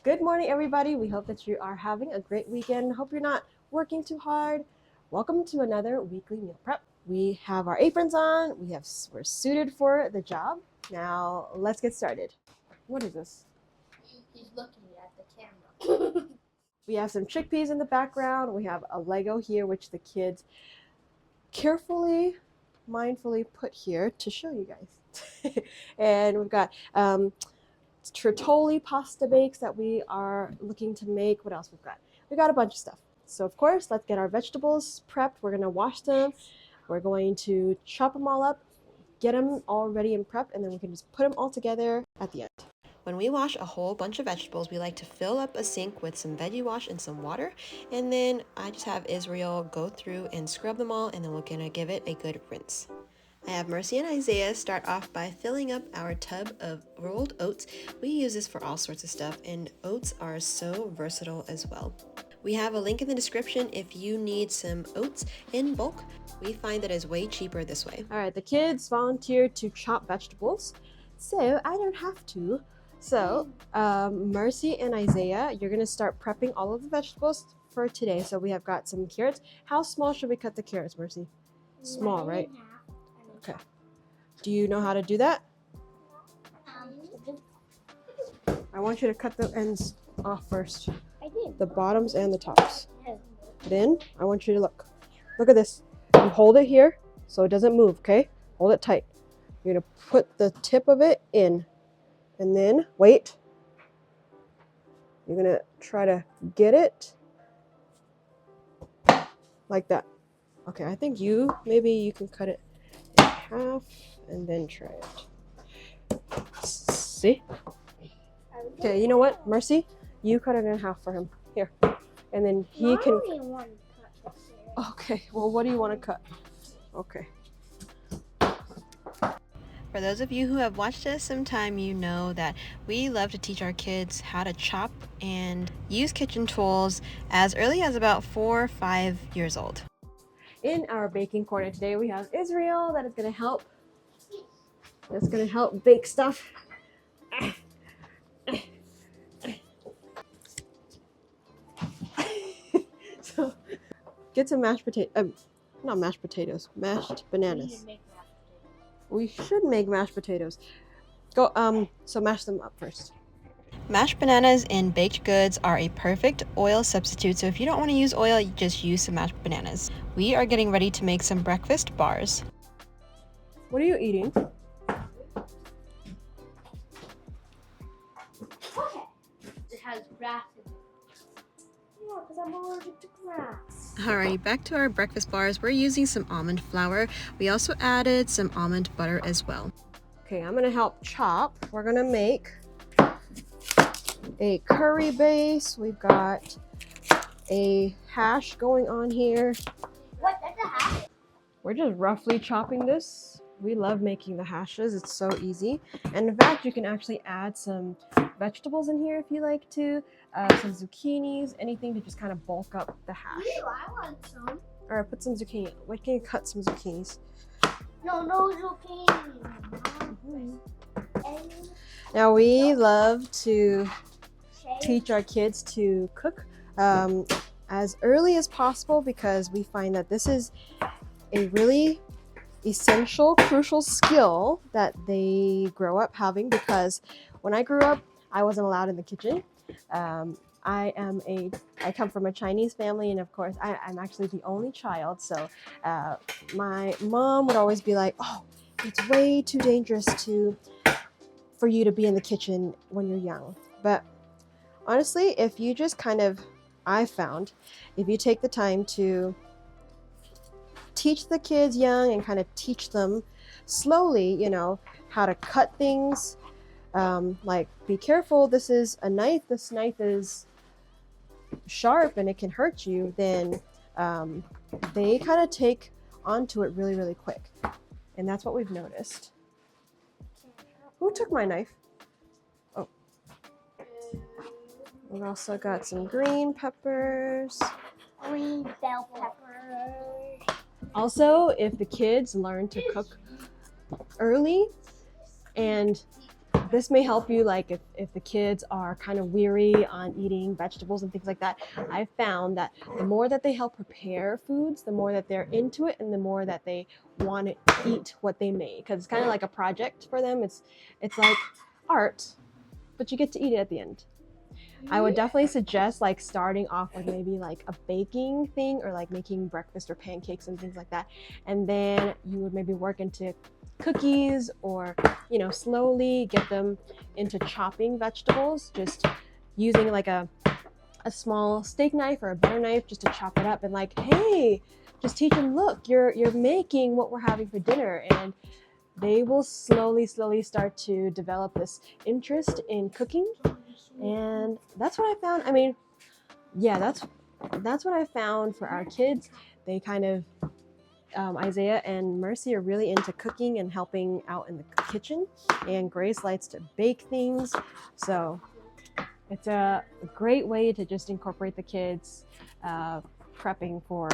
Good morning, everybody. We hope that you are having a great weekend. Hope you're not working too hard. Welcome to another weekly meal prep. We have our aprons on. We're suited for the job. Now let's get started. What is this? He's looking at the camera. We have some chickpeas in the background. We have a Lego here, which the kids carefully, mindfully put here to show you guys. And we've got tortolli pasta bakes that we are looking to make. What else we've got? We got a bunch of stuff. So of course, let's get our vegetables prepped. We're gonna wash them. We're going to chop them all up, get them all ready and prepped, and then we can just put them all together at the end. When we wash a whole bunch of vegetables, we like to fill up a sink with some veggie wash and some water, and then I just have Israel go through and scrub them all, and then we're gonna give it a good rinse. I have Mercy and Isaiah start off by filling up our tub of rolled oats. We use this for all sorts of stuff, and oats are so versatile as well. We have a link in the description if you need some oats in bulk. We find that it's way cheaper this way. All right, the kids volunteered to chop vegetables, so I don't have to. So Mercy and Isaiah, you're gonna start prepping all of the vegetables for today. So we have got some carrots. How small should we cut the carrots, Mercy? Small, right? Okay. Do you know how to do that? I want you to cut the ends off first. I did. The bottoms and the tops. Then I want you to look. Look at this. You hold it here so it doesn't move, okay? Hold it tight. You're gonna put the tip of it in. And then wait. You're gonna try to get it like that. Okay, I think maybe you can cut it half and then try it. See? Okay, you know what, Mercy? You cut it in half for him. Here. And then he can. Okay, well, what do you want to cut? Okay. For those of you who have watched us sometime, you know that we love to teach our kids how to chop and use kitchen tools as early as about 4 or 5 years old. In our baking corner today, we have Israel that is going to help. That's going to help bake stuff. So, get some mashed bananas. We should make mashed potatoes. So mash them up first. Mashed bananas and baked goods are a perfect oil substitute, so if you don't want to use oil, you just use some mashed bananas. We are getting ready to make some breakfast bars. What are you eating? Okay. It has grass in it. Yeah, because I'm allergic to grass. Alright, back to our breakfast bars. We're using some almond flour. We also added some almond butter as well. Okay, I'm gonna help chop. We're gonna make a curry base. We've got a hash going on here. What? That's a hash? We're just roughly chopping this. We love making the hashes. It's so easy. And in fact, you can actually add some vegetables in here if you like to. Some zucchinis, anything to just kind of bulk up the hash. Ew, I want some. All right, put some zucchini. We can cut some zucchinis. No zucchini. Now we love to teach our kids to cook as early as possible because we find that this is a really essential, crucial skill that they grow up having, because when I grew up, I wasn't allowed in the kitchen. I come from a Chinese family, and of course, I'm actually the only child. So my mom would always be like, "Oh, it's way too dangerous for you to be in the kitchen when you're young." But honestly, if you just I found, if you take the time to teach the kids young and kind of teach them slowly, how to cut things, like, be careful, this is a knife, this knife is sharp and it can hurt you, then they kind of take onto it really, really quick. And that's what we've noticed. Who took my knife? Oh. We've also got some green peppers. Green bell peppers. Also, if the kids learn to cook early and this may help you, like if the kids are kind of weary on eating vegetables and things like that. I've found that the more that they help prepare foods, the more that they're into it and the more that they want to eat what they made, because it's kind of like a project for them. It's like art, but you get to eat it at the end. I would definitely suggest like starting off with maybe like a baking thing, or like making breakfast or pancakes and things like that, and then you would maybe work into cookies, or slowly get them into chopping vegetables, just using like a small steak knife or a butter knife just to chop it up, and like, hey, just teach them, look, you're making what we're having for dinner, and they will slowly start to develop this interest in cooking. And that's what I found. I mean, yeah, that's what I found for our kids. They kind of Isaiah and Mercy are really into cooking and helping out in the kitchen, and Grace likes to bake things. So it's a great way to just incorporate the kids prepping for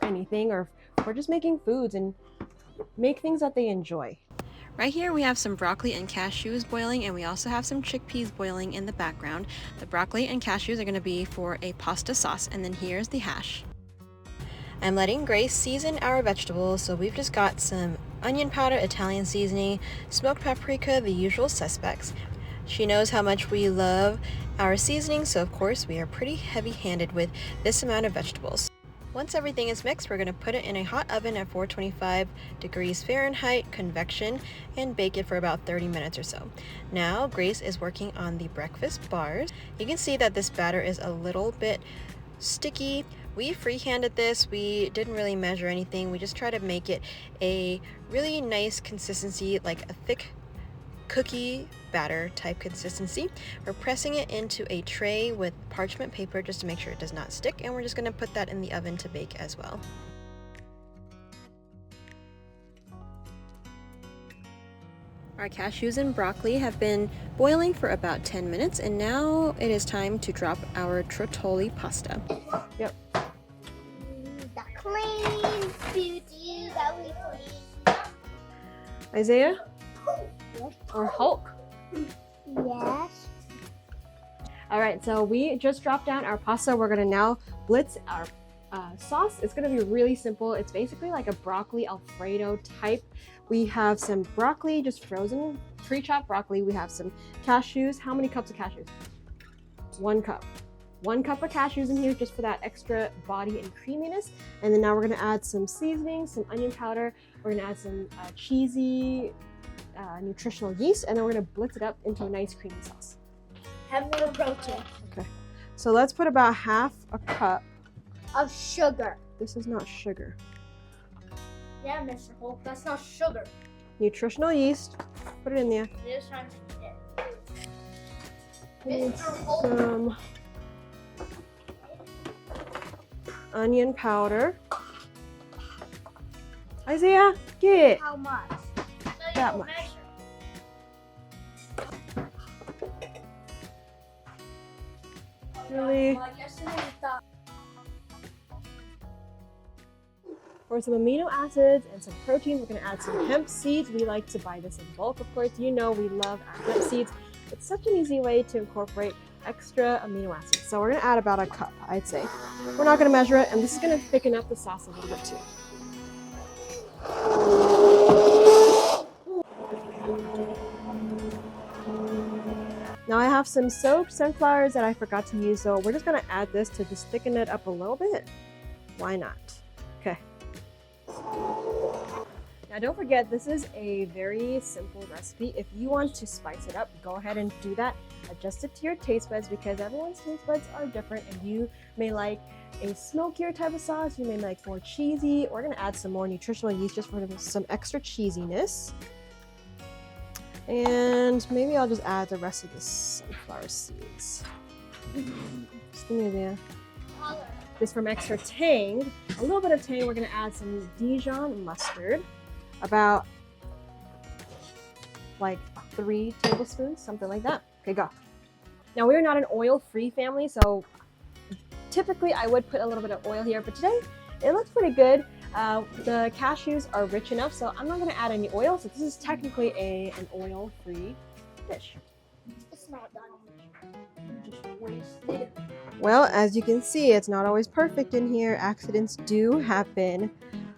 anything, or for just making foods and make things that they enjoy. Right here we have some broccoli and cashews boiling, and we also have some chickpeas boiling in the background. The broccoli and cashews are going to be for a pasta sauce, and then here's the hash. I'm letting Grace season our vegetables, so we've just got some onion powder, Italian seasoning, smoked paprika, the usual suspects. She knows how much we love our seasoning, so of course we are pretty heavy-handed with this amount of vegetables. Once everything is mixed, we're going to put it in a hot oven at 425 degrees Fahrenheit, convection, and bake it for about 30 minutes or so. Now, Grace is working on the breakfast bars. You can see that this batter is a little bit sticky. We freehanded this. We didn't really measure anything. We just try to make it a really nice consistency, like a thick cookie batter type consistency. We're pressing it into a tray with parchment paper just to make sure it does not stick, and we're just going to put that in the oven to bake as well. Our cashews and broccoli have been boiling for about 10 minutes, and now it is time to drop our trottoli pasta. Yep. The clean beauty that we clean. Isaiah? Or Hulk? Yes. All right, so we just dropped down our pasta. We're gonna now blitz our sauce. It's gonna be really simple. It's basically like a broccoli Alfredo type. We have some broccoli, just frozen, pre-chopped broccoli. We have some cashews. How many cups of cashews? 1 cup. 1 cup of cashews in here just for that extra body and creaminess. And then now we're gonna add some seasoning, some onion powder. We're gonna add some cheesy nutritional yeast, and then we're gonna blitz it up into a nice creamy sauce. Have a little protein. Okay, so let's put about half a cup of sugar. This is not sugar. Yeah, Mr. Hulk, that's not sugar. Nutritional yeast. Put it in there. It is time to And some onion powder. Isaiah, get it. How much? That much. Really? For some amino acids and some protein, we're going to add some hemp seeds. We like to buy this in bulk, of course. You know we love our hemp seeds. It's such an easy way to incorporate extra amino acids. So we're going to add about a cup, I'd say. We're not going to measure it, and this is going to thicken up the sauce a little bit too. Now I have some soaked sunflowers that I forgot to use, so we're just going to add this to just thicken it up a little bit. Why not? Okay. Now don't forget, this is a very simple recipe. If you want to spice it up, go ahead and do that. Adjust it to your taste buds, because everyone's taste buds are different, and you may like a smokier type of sauce, you may like more cheesy. We're going to add some more nutritional yeast just for some extra cheesiness. And maybe I'll just add the rest of the sunflower seeds. Just give me there. Just from extra tang, a little bit of tang, we're going to add some Dijon mustard. About like 3 tablespoons, something like that. Okay, go. Now we're not an oil-free family, so typically I would put a little bit of oil here, but today it looks pretty good. The cashews are rich enough, so I'm not going to add any oil. So this is technically an oil-free dish. It's not done. You just wasted. Well, as you can see, it's not always perfect in here. Accidents do happen.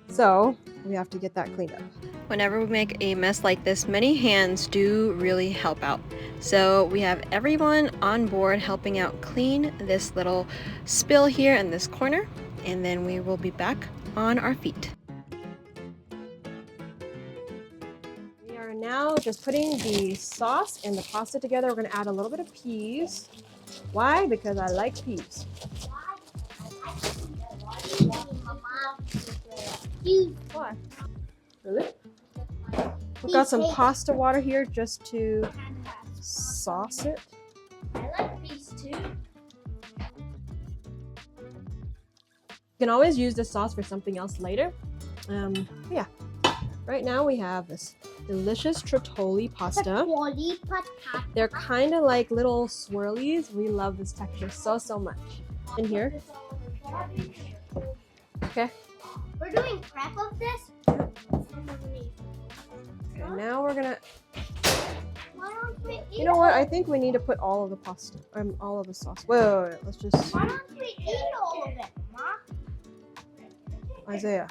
So we have to get that cleaned up. Whenever we make a mess like this, many hands do really help out. So we have everyone on board helping out clean this little spill here in this corner, and then we will be back on our feet. We are now just putting the sauce and the pasta together. We're going to add a little bit of peas. Why? Because I like peas. Why? Really? We've got some pasta water here just to sauce it. I like peas too. You can always use this sauce for something else later. Yeah. Right now we have this delicious trottoli pasta. They're kind of like little swirlies. We love this texture so much. In here. Okay. We're doing prep of this. Okay, now we're gonna. Why don't we eat You know what? I think we need to put all of the pasta, all of the sauce. Wait. Let's just. Why don't we eat all of it, Ma? Isaiah.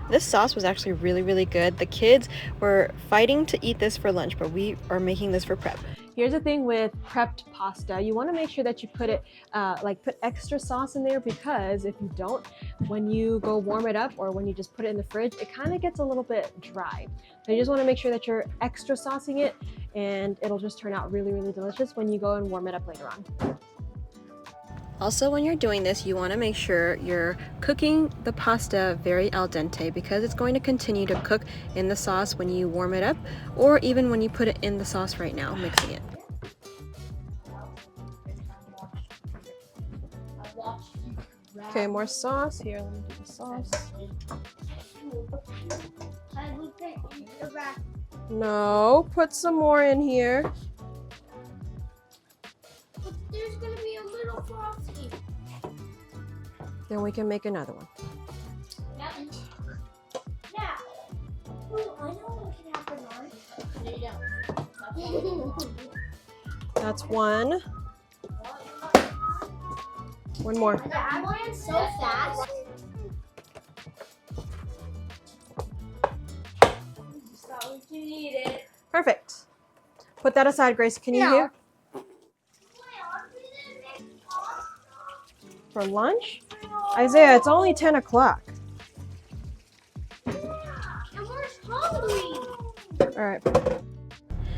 This sauce was actually really good. The kids were fighting to eat this for lunch, but we are making this for prep. Here's the thing with prepped pasta. You want to make sure that you put it, put extra sauce in there, because if you don't, when you go warm it up or when you just put it in the fridge, it kind of gets a little bit dry. So you just want to make sure that you're extra saucing it, and it'll just turn out really delicious when you go and warm it up later on. Also, when you're doing this, you want to make sure you're cooking the pasta very al dente, because it's going to continue to cook in the sauce when you warm it up, or even when you put it in the sauce right now, mixing it. Okay, more sauce. Here, let me do the sauce. No, put some more in here. But there's gonna be a little frosty. Then we can make another one. Yeah. Ooh, I know what can happen on. There you go. That's one. One more. I'm going so fast. Just thought we could eat it. Perfect. Put that aside, Grace. Can you hear? For lunch? Isaiah, it's only 10 o'clock. And we're hungry. All right.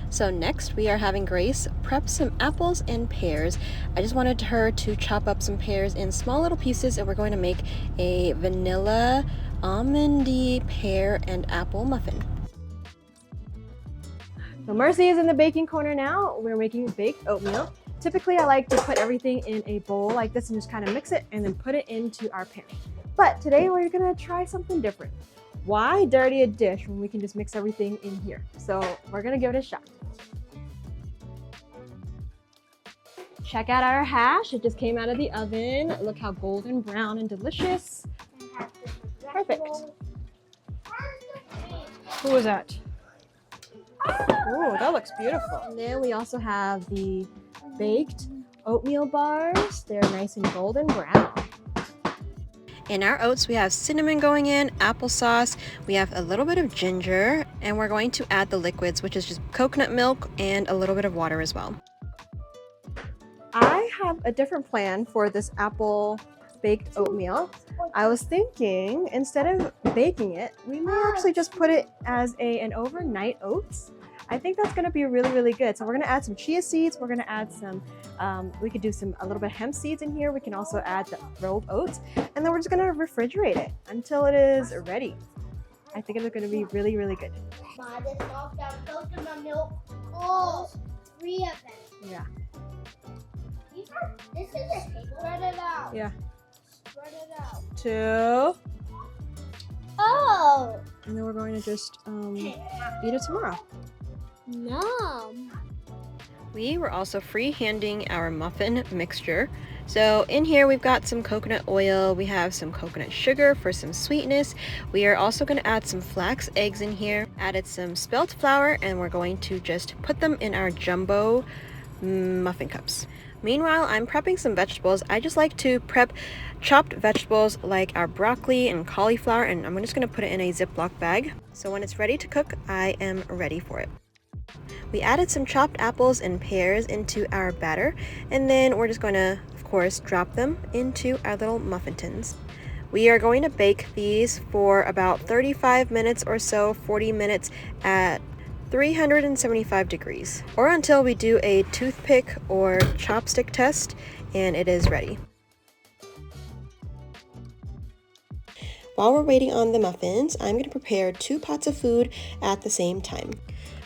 So next we are having Grace prep some apples and pears. I just wanted her to chop up some pears in small little pieces, and we're going to make a vanilla almondy pear and apple muffin. So Mercy is in the baking corner now. We're making baked oatmeal. Typically, I like to put everything in a bowl like this and just kind of mix it and then put it into our pan. But today we're gonna try something different. Why dirty a dish when we can just mix everything in here? So we're gonna give it a shot. Check out our hash. It just came out of the oven. Look how golden brown and delicious. Perfect. Who was that? Oh, that looks beautiful. And then we also have the baked oatmeal bars. They're nice and golden brown. In our oats, we have cinnamon going in, applesauce, we have a little bit of ginger, and we're going to add the liquids, which is just coconut milk and a little bit of water as well. I have a different plan for this apple baked oatmeal. I was thinking, instead of baking it, we may actually just put it as an overnight oats. I think that's going to be really good. So we're going to add some chia seeds. We're going to add some, we could do a little bit of hemp seeds in here. We can also add the rolled oats, and then we're just going to refrigerate it until it is ready. I think it's going to be really good. Mom, this all down coconut milk. Oh, 3 of them. Yeah. This is a spread it out. Yeah. Spread it out. 2. Oh. And then we're going to just eat it tomorrow. No. We were also free-handing our muffin mixture. So in here we've got some coconut oil, we have some coconut sugar for some sweetness. We are also going to add some flax eggs in here, Added some spelt flour, and we're going to just put them in our jumbo muffin cups. Meanwhile, I'm prepping some vegetables. I just like to prep chopped vegetables like our broccoli and cauliflower, and I'm just going to put it in a Ziploc bag. So when it's ready to cook, I am ready for it. We added some chopped apples and pears into our batter, and then we're just going to, of course, drop them into our little muffin tins. We are going to bake these for about 35 minutes or so, 40 minutes at 375 degrees, or until we do a toothpick or chopstick test and it is ready. While we're waiting on the muffins, I'm going to prepare 2 pots of food at the same time.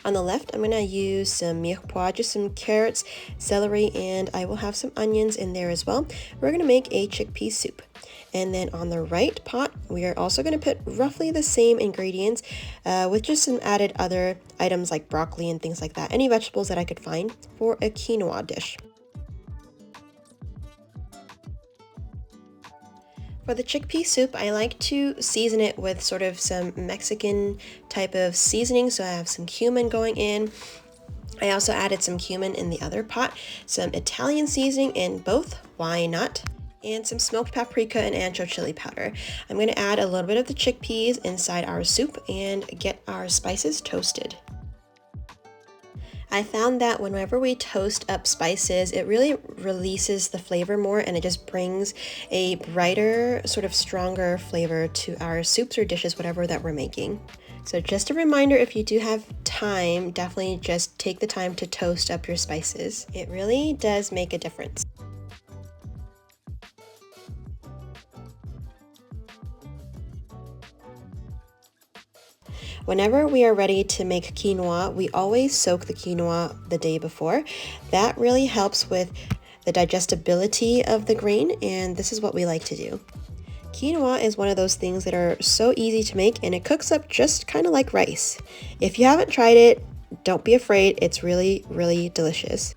On the left, I'm going to use some mirepoix, just some carrots, celery, and I will have some onions in there as well. We're going to make a chickpea soup. And then on the right pot, we are also going to put roughly the same ingredients with just some added other items like broccoli and things like that. Any vegetables that I could find for a quinoa dish. For the chickpea soup, I like to season it with sort of some Mexican type of seasoning. So I have some cumin going in. I also added some cumin in the other pot, some Italian seasoning in both, why not? And some smoked paprika and ancho chili powder. I'm going to add a little bit of the chickpeas inside our soup and get our spices toasted. I found that whenever we toast up spices, it really releases the flavor more and it just brings a brighter, sort of stronger flavor to our soups or dishes, whatever that we're making. So just a reminder, if you do have time, definitely just take the time to toast up your spices. It really does make a difference. Whenever we are ready to make quinoa, we always soak the quinoa the day before. That really helps with the digestibility of the grain, and this is what we like to do. Quinoa is one of those things that are so easy to make, and it cooks up just kind of like rice. If you haven't tried it, don't be afraid. It's really, really delicious.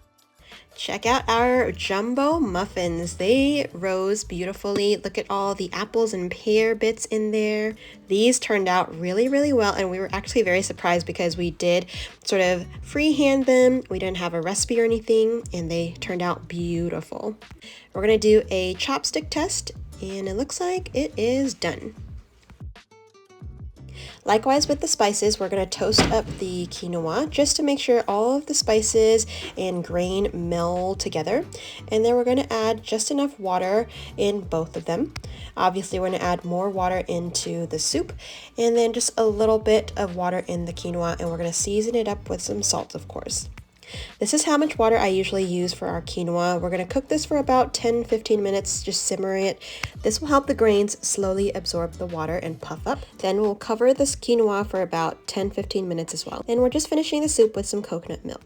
Check out our jumbo muffins. They rose beautifully. Look at all the apples and pear bits in there. These turned out really, really well, and we were actually very surprised because we did sort of freehand them. We didn't have a recipe or anything, and they turned out beautiful. We're gonna do a chopstick test, and it looks like it is done. Likewise with the spices, we're going to toast up the quinoa just to make sure all of the spices and grain meld together. And then we're going to add just enough water in both of them. Obviously, we're going to add more water into the soup and then just a little bit of water in the quinoa, and we're going to season it up with some salt, of course. This is how much water I usually use for our quinoa. We're going to cook this for about 10-15 minutes, just simmer it. This will help the grains slowly absorb the water and puff up. Then we'll cover this quinoa for about 10-15 minutes as well. And we're just finishing the soup with some coconut milk.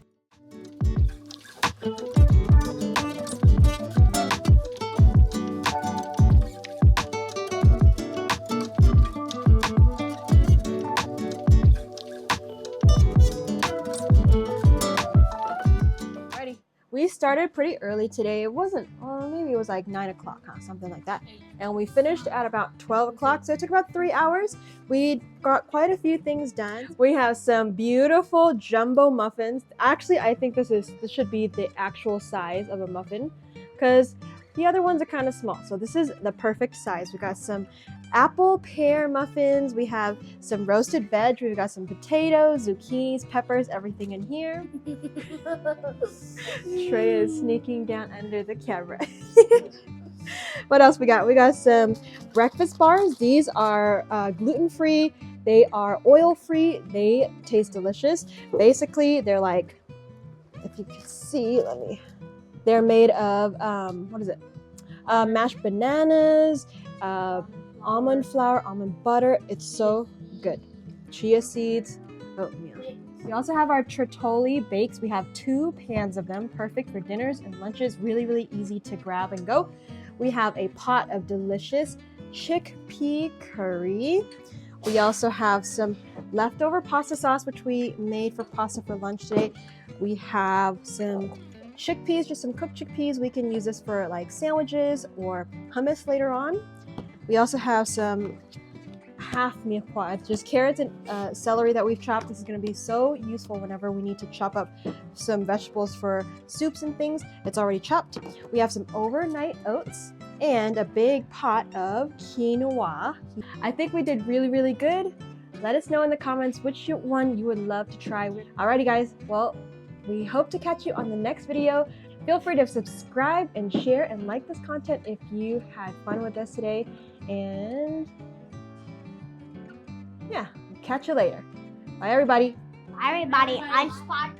We started pretty early today. It wasn't, or maybe it was like 9 o'clock, something like that. And we finished at about 12 o'clock, so it took about 3 hours. We got quite a few things done. We have some beautiful jumbo muffins. Actually, I think this should be the actual size of a muffin because the other ones are kind of small. So this is the perfect size. We got some apple pear muffins. We have some roasted veg. We've got some potatoes, zucchinis, peppers, everything in here. Trey is sneaking down under the camera. What else we got? We got some breakfast bars. These are gluten-free. They are oil-free. They taste delicious. Basically, they're like, if you can see, they're made of, mashed bananas, almond flour, almond butter. It's so good. Chia seeds, oatmeal. We also have our tortolli bakes. We have 2 pans of them, perfect for dinners and lunches. Really, really easy to grab and go. We have a pot of delicious chickpea curry. We also have some leftover pasta sauce, which we made for pasta for lunch today. We have some chickpeas, just some cooked chickpeas. We can use this for like sandwiches or hummus later on. We also have some half mirepoix. It's just carrots and celery that we've chopped. This is going to be so useful whenever we need to chop up some vegetables for soups and things. It's already chopped. We have some overnight oats and a big pot of quinoa. I think we did really, really good. Let us know in the comments which one you would love to try. Alrighty guys, well, we hope to catch you on the next video. Feel free to subscribe and share and like this content if you had fun with us today. And yeah, catch you later. Bye everybody. Bye everybody. I'm Spot.